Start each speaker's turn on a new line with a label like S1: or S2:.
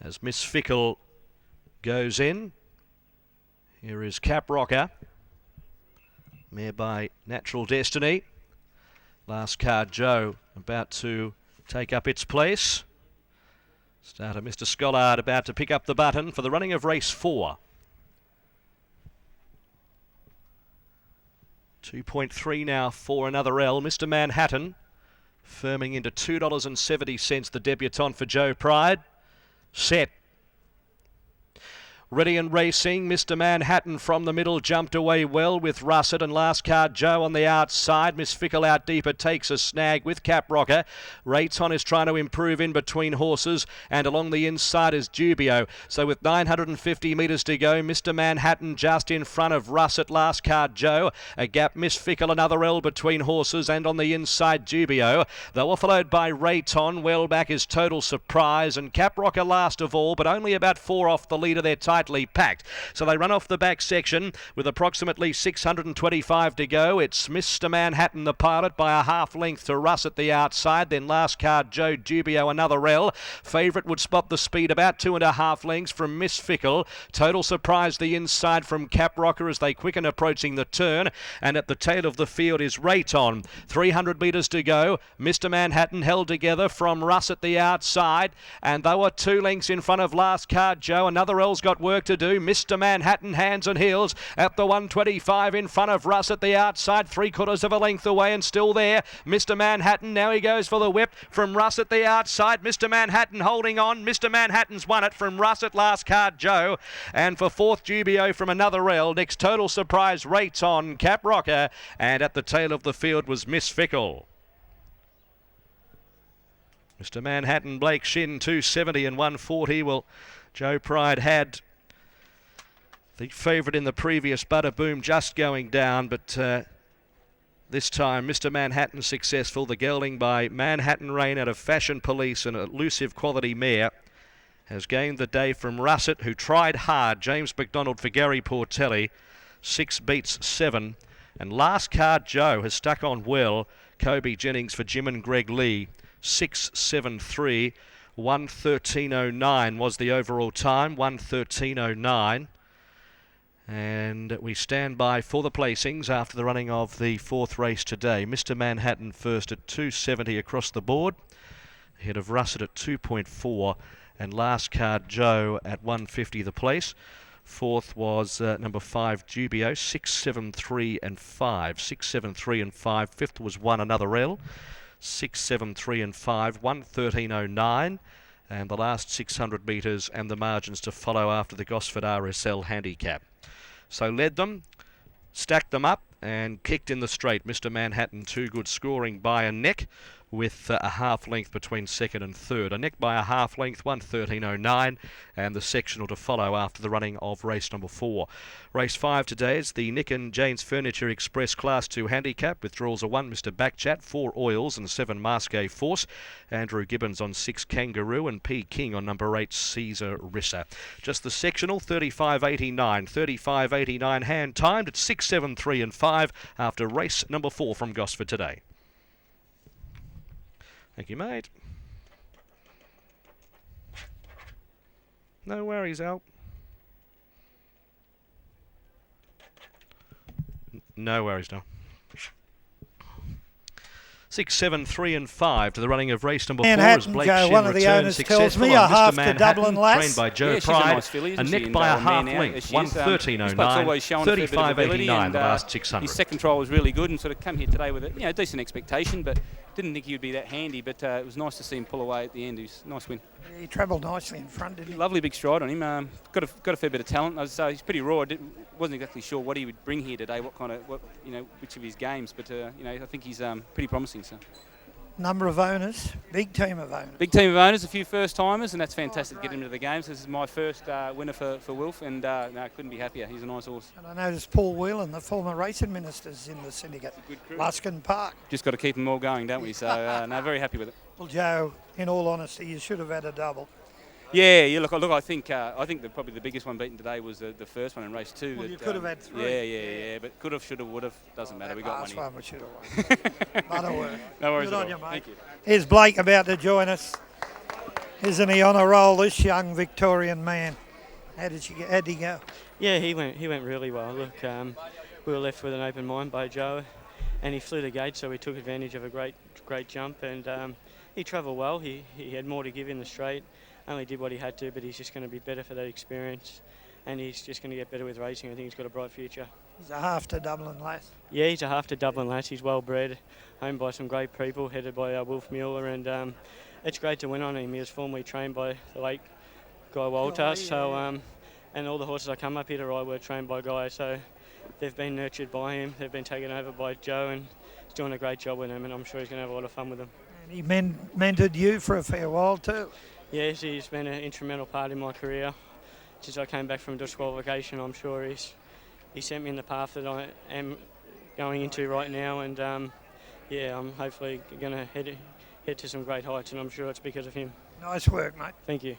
S1: as Miss Fickle goes in. Here is Cap Rocker, mare by Natural Destiny. Last Card Joe about to take up its place. Starter Mr. Schollard about to pick up the button for the running of race 4. 2.3 now for another L. Mr. Manhattan firming into $2.70, the debutant for Joe Pride. Set. Ready and racing. Mr. Manhattan from the middle jumped away well with Russet, and Last Card Joe on the outside. Miss Fickle out deeper takes a snag with Cap Rocker. Rayton is trying to improve in between horses, and along the inside is Dubio. So with 950 metres to go, Mr. Manhattan just in front of Russet, Last Card Joe. A gap, Miss Fickle, another L between horses, and on the inside Dubio. They were followed by Rayton. Well back is Total Surprise, and Cap Rocker last of all, but only about 4 off the leader. They're tight packed. So they run off the back section with approximately 625 to go. It's Mr. Manhattan, the pilot, by a half length to Russ at the outside. Then Last Card Joe, Dubio, another L. Favourite would spot the speed about 2.5 lengths from Miss Fickle. Total Surprise the inside from Cap Rocker as they quicken approaching the turn. And at the tail of the field is Rayton. 300 metres to go. Mr. Manhattan held together from Russ at the outside. And they were 2 lengths in front of Last Card Joe. Another L's got work to do. Mr. Manhattan hands and heels at the 125 in front of Russ at the outside, 3/4 of a length away and still there. Mr. Manhattan, now he goes for the whip from Russ at the outside. Mr. Manhattan holding on. Mr. Manhattan's won it from Russ at Last Card Joe, and for 4th Dubio from another L. Next Total Surprise Rayton, Cap Rocker, and at the tail of the field was Miss Fickle. Mr. Manhattan, Blake Shin, 270 and 140. Well, Joe Pride had the favourite in the previous Butterboom just going down, but this time Mr. Manhattan successful. The gelding by Manhattan Rain out of Fashion Police, an elusive quality mare, has gained the day from Russet, who tried hard. James McDonald for Gary Portelli. 6 beats 7. And Last Card Joe has stuck on well. Kobe Jennings for Jim and Greg Lee. 6.73. 1:13.09 was the overall time. 1:13.09. And we stand by for the placings after the running of the 4th race today. Mr. Manhattan first at 270 across the board, ahead of Russet at 2.4, and Last Card Joe at 150 the place. 4th was number 5 Dubio, 6.73 and 5. 6.73 and 5. 5th was another L. 6.73 and 5. 1:13.09. And the last 600 metres and the margins to follow after the Gosford RSL handicap. So led them, stacked them up, and kicked in the straight. Mr. Manhattan, 2 good scoring by a neck, with a half length between 2nd and 3rd. A neck by a half length, 1:13.09, and the sectional to follow after the running of race number 4. Race 5 today is the Nick and Jane's Furniture Express Class 2 handicap, with draws of 1 Mr. Backchat, 4 Oils and 7 Masqué Force. Andrew Gibbons on 6 Kangaroo, and P. King on number 8 Caesar Rissa. Just the sectional, 35.89. 35.89 hand timed at 6.73 and 5 after race number 4 from Gosford today. Thank you, mate. No worries, Al. No worries, no. 6, 7, 3 and 5 to the running of race number 4 as Blake Shin
S2: one of the owners tells me, a half to Dublin lass.
S1: Trained by Joe Pride,
S3: nice filly,
S1: a neck by a half length, 1:13.09, 35.89 the last 600.
S3: His second trial was really good and sort of come here today with a decent expectation, but didn't think he would be that handy, but it was nice to see him pull away at the end. It was a nice win.
S2: Yeah, he travelled nicely in front, didn't he?
S3: Lovely big stride on him. Got a fair bit of talent. He's pretty raw. Wasn't exactly sure what he would bring here today, which of his games, but I think he's pretty promising. So.
S2: Number of owners, big team of owners.
S3: Big team of owners, a few first timers, and that's fantastic to get him to the games. This is my first winner for Wilf, and I couldn't be happier. He's a nice horse.
S2: And I noticed Paul Whelan, the former racing minister's in the syndicate. Luskin Park.
S3: Just got to keep them all going, don't we? So very happy with it.
S2: Well, Joe, in all honesty, you should have had a double.
S3: Yeah. Look. I think probably the biggest one beaten today was the first one in race 2.
S2: Well, you could have had 3.
S3: Yeah. But could have, should have, would have. Doesn't matter. We got one here.
S2: Last one we should have won. Butterworth.
S3: No worries
S2: Good
S3: at
S2: on
S3: all.
S2: you, mate.
S3: Thank you.
S2: Here's Blake about to join us. Isn't he on a roll, this young Victorian man? How'd he go?
S4: Yeah, he went really well. Look, we were left with an open mind by Joe, and he flew the gate, so we took advantage of a great jump, and he travelled well. He had more to give in the straight, only did what he had to, but he's just going to be better for that experience, and he's just going to get better with racing. I think he's got a bright future.
S2: He's a half to Dublin lass.
S4: Yeah, he's a half to Dublin lass. He's well bred, owned by some great people, headed by Wilf Mueller, and it's great to win on him. He was formerly trained by the late Guy Walter, and all the horses I come up here to ride were trained by Guy, so they've been nurtured by him. They've been taken over by Joe, and he's doing a great job with them, and I'm sure he's going to have a lot of fun with them.
S2: And he mentored you for a fair while too.
S4: Yes, he's been an instrumental part in my career. Since I came back from disqualification, I'm sure he sent me in the path that I am going into right now, and I'm hopefully going to head to some great heights, and I'm sure it's because of him.
S2: Nice work, mate.
S4: Thank you.